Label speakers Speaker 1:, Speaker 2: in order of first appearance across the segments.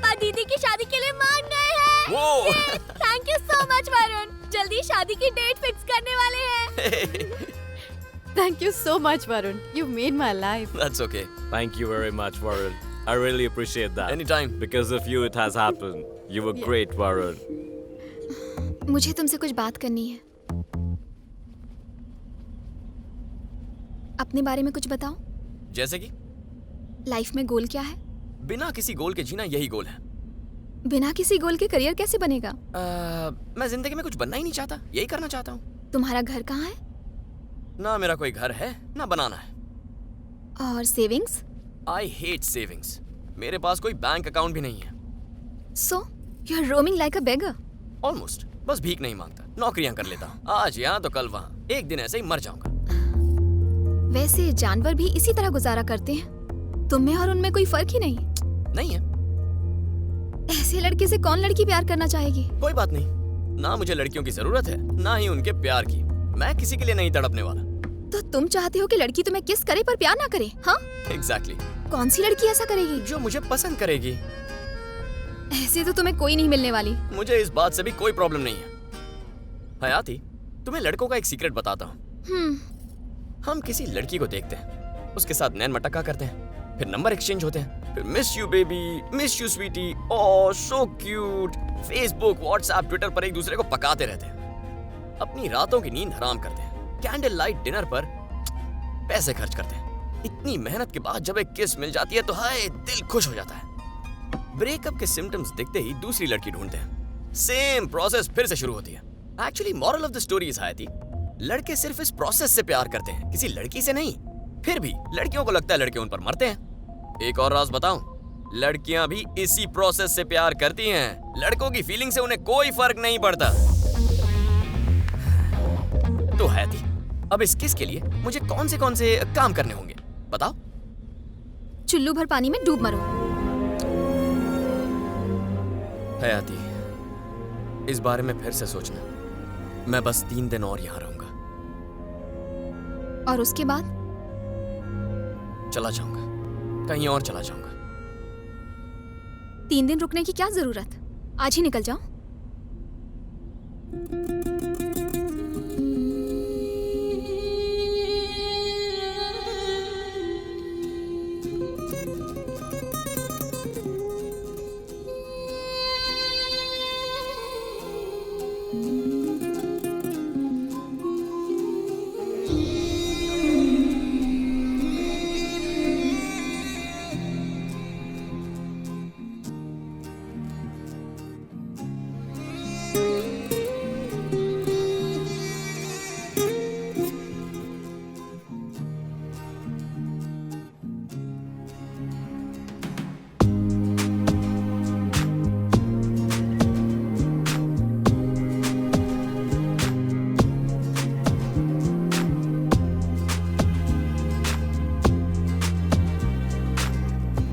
Speaker 1: पापा दीदी की शादी के लिए मान गए हैं। Thank you so much Varun, जल्दी शादी की डेट फिक्स करने वाले हैं।
Speaker 2: Thank you so much, Varun. You made my life.
Speaker 3: That's okay.
Speaker 4: Thank you very much, Varun. I really appreciate that.
Speaker 3: Anytime.
Speaker 4: Because of you, it has happened. You were great, Varun.
Speaker 1: मुझे तुमसे कुछ बात करनी है। अपने बारे में कुछ बताओ।
Speaker 3: जैसे कि?
Speaker 1: लाइफ में गोल क्या है?
Speaker 3: बिना किसी गोल के जीना यही गोल है।
Speaker 1: बिना किसी गोल के करियर कैसे बनेगा?
Speaker 3: मैं जिंदगी में कुछ बनना ही नहीं चाहता, यही करना चाहता हूँ।
Speaker 1: तुम्हारा घर कहाँ है?
Speaker 3: ना मेरा कोई घर है, ना बनाना है।
Speaker 1: और सेविंग्स?
Speaker 3: I hate savings. मेरे पास कोई बैंक अकाउंट भी नहीं है।
Speaker 1: So, you are roaming like a beggar.
Speaker 3: Almost. बस भीख नहीं मांगता, नौकरियां कर लेता हूँ। आज यहाँ तो कल वहाँ, एक दिन ऐसे ही मर जाऊंगा।
Speaker 1: वैसे जानवर भी इसी तरह गुजारा करते हैं। तुम में और उनमें कोई फर्क ही नहीं।
Speaker 3: नहीं है।
Speaker 1: ऐसे लड़के से कौन लड़की प्यार करना चाहेगी?
Speaker 3: कोई बात नहीं, ना मुझे लड़कियों की जरूरत है, ना ही उनके प्यार की। मैं किसी के लिए नहीं तड़पने वाला।
Speaker 1: तो तुम चाहते हो कि लड़की तुम्हें किस करे पर प्यार ना करे, हाँ?
Speaker 3: Exactly.
Speaker 1: कौन सी लड़की ऐसा करेगी?
Speaker 3: जो मुझे पसंद करेगी।
Speaker 1: ऐसे तो तुम्हें कोई नहीं मिलने वाली।
Speaker 3: मुझे इस बात से भी कोई प्रॉब्लम नहीं है। हयाती, तुम्हें लड़कों का एक सीक्रेट बताता हूँ। हम किसी लड़की को देखते हैं, उसके साथ नैन मटक्का करते हैं, फिर नंबर एक्सचेंज होते हैं, फिर miss you baby, miss you sweetie, oh so cute, Facebook, WhatsApp, Twitter पर एक दूसरे को पकाते रहते हैं। अपनी रातों की नींद हराम करते हैं, कैंडल लाइट डिनर पर पैसे खर्च करते हैं। इतनी मेहनत के बाद जब एक किस मिल जाती है तो हाय दिल खुश हो जाता है। ब्रेकअप के सिम्टम्स दिखते ही दूसरी लड़की ढूंढते हैं, सेम प्रोसेस फिर से शुरू होती है। Actually moral of the story is हायती, लड़के सिर्फ इस प्रोसेस से प्यार करते हैं, किसी लड़की से नहीं। फिर भी लड़कियों को लगता है लड़के उन पर मरते हैं। एक और राज बताऊं, लड़कियां भी इसी प्रोसेस से प्यार करती हैं। लड़कों की फीलिंग से उन्हें कोई फर्क नहीं पड़ता। तो हैती, अब इस किस के लिए मुझे कौन से काम करने होंगे बताओ?
Speaker 1: चुल्लू भर पानी में डूब मरो।
Speaker 3: हयाती, इस बारे में फिर से सोचना। मैं बस 3 दिन और यहाँ रहूंगा।
Speaker 1: और उसके बाद?
Speaker 3: चला जाऊंगा, कहीं और चला जाऊंगा।
Speaker 1: 3 दिन रुकने की क्या जरूरत? आज ही निकल जाओ।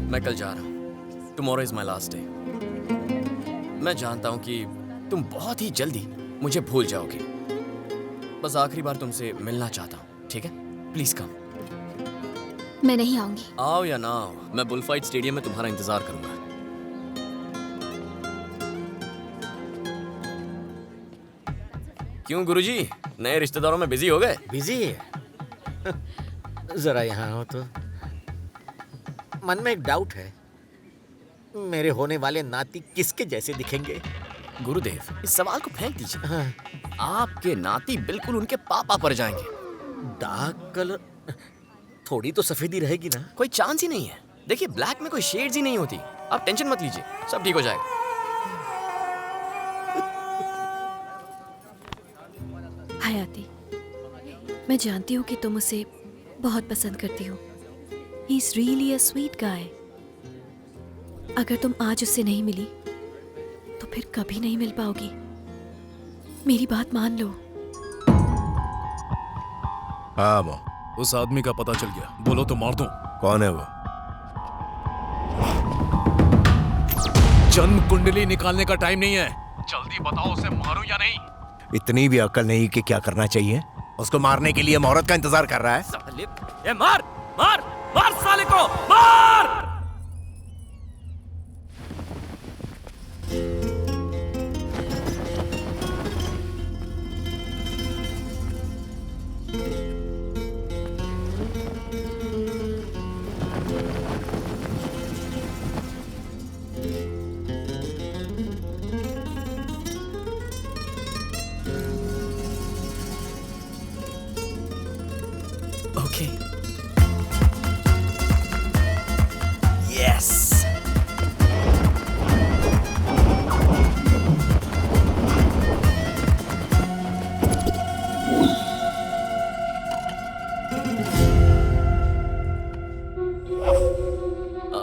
Speaker 3: मैं कल जा रहा हूँ। Tomorrow is my last day. मैं जानता हूँ कि तुम बहुत ही जल्दी मुझे भूल जाओगे। बस आखिरी बार तुमसे मिलना चाहता हूँ, ठीक है? Please come.
Speaker 1: मैं नहीं आऊंगी।
Speaker 3: आओ या ना आओ, मैं बुलफाइट स्टेडियम में तुम्हारा इंतजार करूंगा। क्यों गुरुजी, नए रिश्तेदारों में बिजी हो गए?
Speaker 5: बिजी है? जरा यहाँ हो तो। मन में एक डाउट है, मेरे होने वाले नाती किसके जैसे दिखेंगे?
Speaker 3: गुरुदेव, इस सवाल को फेंक दीजिए।
Speaker 5: हाँ।
Speaker 3: आपके नाती बिल्कुल उनके पापा पर जाएंगे।
Speaker 5: डार्क कलर, थोड़ी तो सफेदी रहेगी ना?
Speaker 3: कोई चांस ही नहीं है। देखिए, ब्लैक में कोई शेड्स ही नहीं होती। आप टेंशन मत लीजिए, सब ठीक हो जाएगा।
Speaker 2: हयाती, मैं जानती हूँ कि तुम उसे बहुत पसंद करती हो। He is really a sweet guy. अगर तुम आज उससे नहीं मिली तो फिर कभी नहीं मिल पाओगी। मेरी बात मान लो।
Speaker 6: हाँ माँ।
Speaker 7: उस आदमी का पता चल गया, बोलो तो मार दूं।
Speaker 6: कौन है वो?
Speaker 7: जन्म कुंडली निकालने का टाइम नहीं है, जल्दी बताओ उसे मारूं या नहीं।
Speaker 6: इतनी भी अक्ल नहीं कि क्या करना चाहिए? उसको मारने के लिए औरत का इंतजार कर रहा है।
Speaker 3: साले, ए मार मार मार साले को, मार!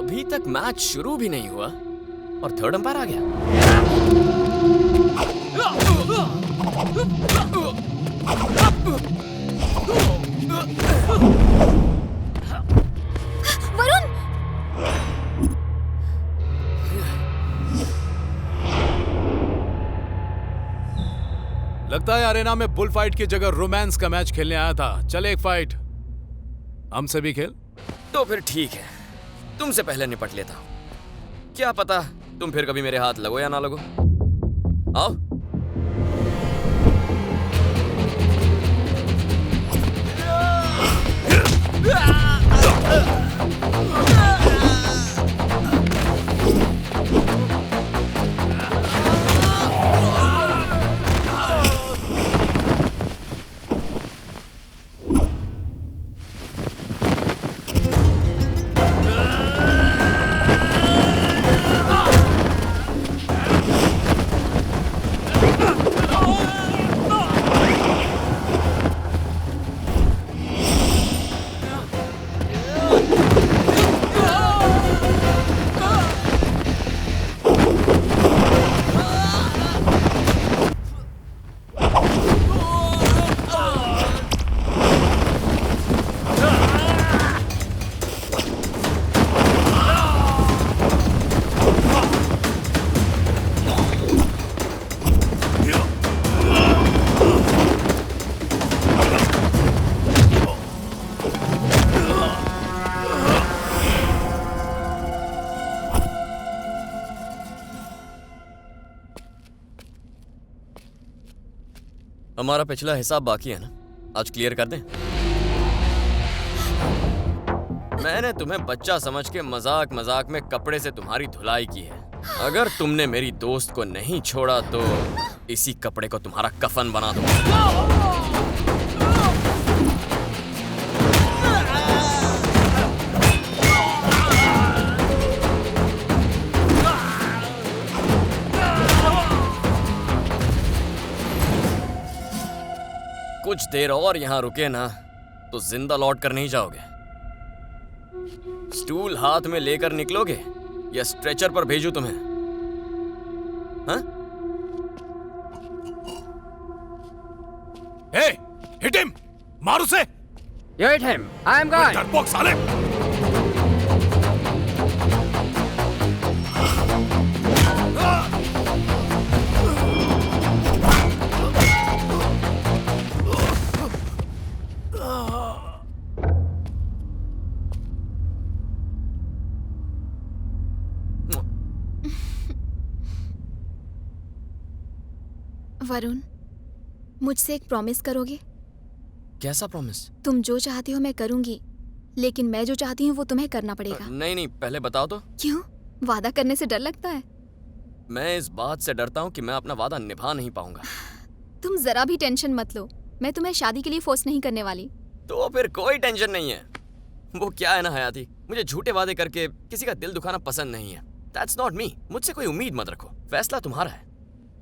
Speaker 3: अभी तक मैच शुरू भी नहीं हुआ और थर्ड अंपायर आ गया।
Speaker 1: वरुण,
Speaker 7: लगता है अरेना में बुल फाइट की जगह रोमांस का मैच खेलने आया था। चल एक फाइट हमसे भी खेल।
Speaker 3: तो फिर ठीक है, तुमसे पहले निपट लेता हूं। क्या पता तुम फिर कभी मेरे हाथ लगो या ना लगो। आओ। हमारा पिछला हिसाब बाकी है ना, आज क्लियर कर दें। मैंने तुम्हें बच्चा समझ के मजाक मजाक में कपड़े से तुम्हारी धुलाई की है। अगर तुमने मेरी दोस्त को नहीं छोड़ा तो इसी कपड़े को तुम्हारा कफन बना दूंगा। कुछ देर और यहां रुके ना तो जिंदा लौट कर नहीं जाओगे। स्टूल हाथ में लेकर निकलोगे या स्ट्रेचर पर भेजूं तुम्हें? हाँ?
Speaker 7: हे, हिट हिम, मार उसे।
Speaker 8: You hit him. I am gone.
Speaker 7: डरपोक साले।
Speaker 2: वरुण, मुझसे एक प्रॉमिस करोगे?
Speaker 3: कैसा प्रॉमिस?
Speaker 2: तुम जो चाहती हो मैं करूंगी, लेकिन मैं जो चाहती हूँ वो तुम्हें करना पड़ेगा।
Speaker 3: नहीं नहीं, पहले बताओ तो।
Speaker 2: क्यों? वादा करने से डर लगता है?
Speaker 3: मैं इस बात से डरता हूँ कि मैं अपना वादा निभा नहीं पाऊंगा।
Speaker 2: तुम जरा भी टेंशन मत लो, मैं तुम्हें शादी के लिए फोर्स नहीं करने वाली।
Speaker 3: तो फिर कोई टेंशन नहीं है। वो क्या है ना हयाती, मुझे झूठे वादे करके किसी का दिल दुखाना पसंद नहीं है। That's not me। मुझसे कोई उम्मीद मत रखो, फैसला तुम्हारा है।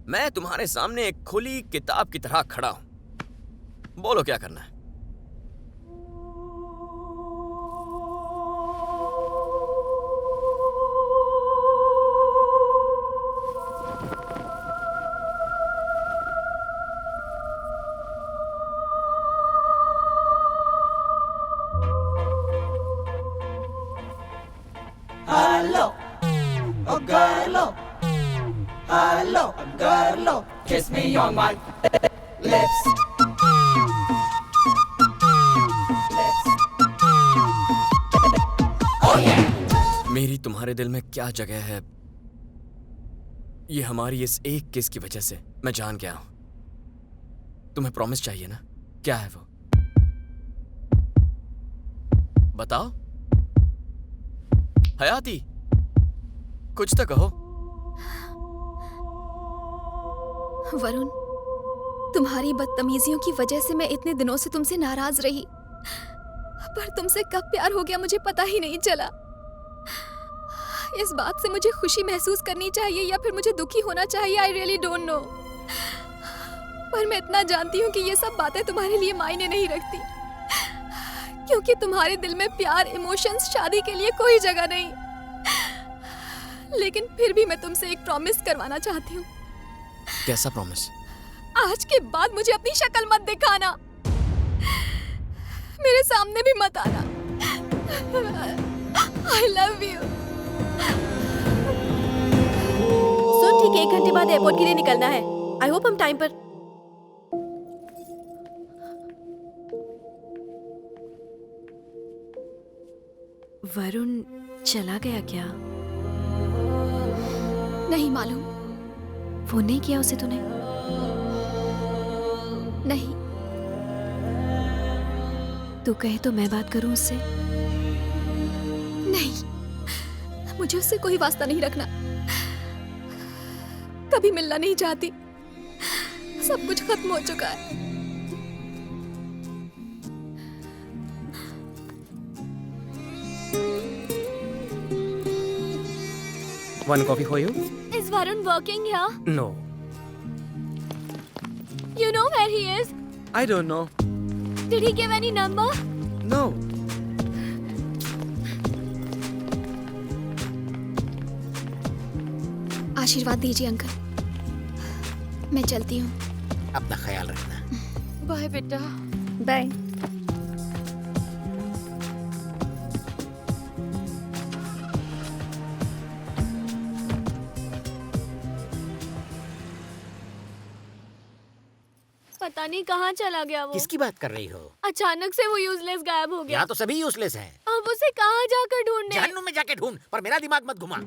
Speaker 3: मैं तुम्हारे सामने एक खुली किताब की तरह खड़ा हूं। बोलो क्या करना है।
Speaker 9: Hello, oh girl, hello, girl, kiss me on my lips. Oh yeah.
Speaker 3: मेरी तुम्हारे दिल में क्या जगह है, ये हमारी इस एक किस की वजह से मैं जान गया हूं। तुम्हें प्रॉमिस चाहिए ना, क्या है वो? बताओ हयाती, कुछ तो कहो।
Speaker 2: वरुण, तुम्हारी बदतमीजियों की वजह से मैं इतने दिनों से तुमसे नाराज रही, पर तुमसे कब प्यार हो गया मुझे पता ही नहीं चला। इस बात से मुझे खुशी महसूस करनी चाहिए या फिर मुझे दुखी होना चाहिए, आई रियली डोंट नो। पर मैं इतना जानती हूँ कि ये सब बातें तुम्हारे लिए मायने नहीं रखती, क्योंकि तुम्हारे दिल में प्यार, इमोशंस, शादी के लिए कोई जगह नहीं। लेकिन फिर भी मैं तुमसे एक प्रॉमिस करवाना चाहती हूँ।
Speaker 3: कैसा प्रॉमिस?
Speaker 2: आज के बाद मुझे अपनी शक्ल मत दिखाना, मेरे सामने भी मत आना। I love you। सुन, ठीक 1 घंटे बाद एयरपोर्ट के लिए निकलना है। आई होप हम टाइम पर। वरुण चला गया क्या?
Speaker 1: नहीं मालूम।
Speaker 2: फोन नहीं किया उसे तूने?
Speaker 1: नहीं।
Speaker 2: तू कहे तो मैं बात करूं उससे?
Speaker 1: नहीं, मुझे उससे कोई वास्ता नहीं रखना। कभी मिलना नहीं चाहती। सब कुछ खत्म हो चुका है।
Speaker 8: One coffee for you?
Speaker 1: Is Varun working here?
Speaker 8: No.
Speaker 1: You know where he is?
Speaker 8: I don't know.
Speaker 1: Did he give any number?
Speaker 8: No.
Speaker 1: आशीर्वाद दीजिए अंकल। मैं चलती हूँ।
Speaker 5: अपना ख्याल रखना।
Speaker 1: बाय बेटा।
Speaker 2: बाय।
Speaker 1: पता नहीं कहाँ चला गया वो।
Speaker 5: किसकी बात कर रही हो?
Speaker 1: अचानक से वो यूजलेस गायब हो गया।
Speaker 5: यहाँ तो सभी यूजलेस हैं।
Speaker 1: अब उसे कहाँ जाकर ढूंढने?
Speaker 5: जहन्नुम में जाके ढूंढ, पर मेरा दिमाग मत घुमा।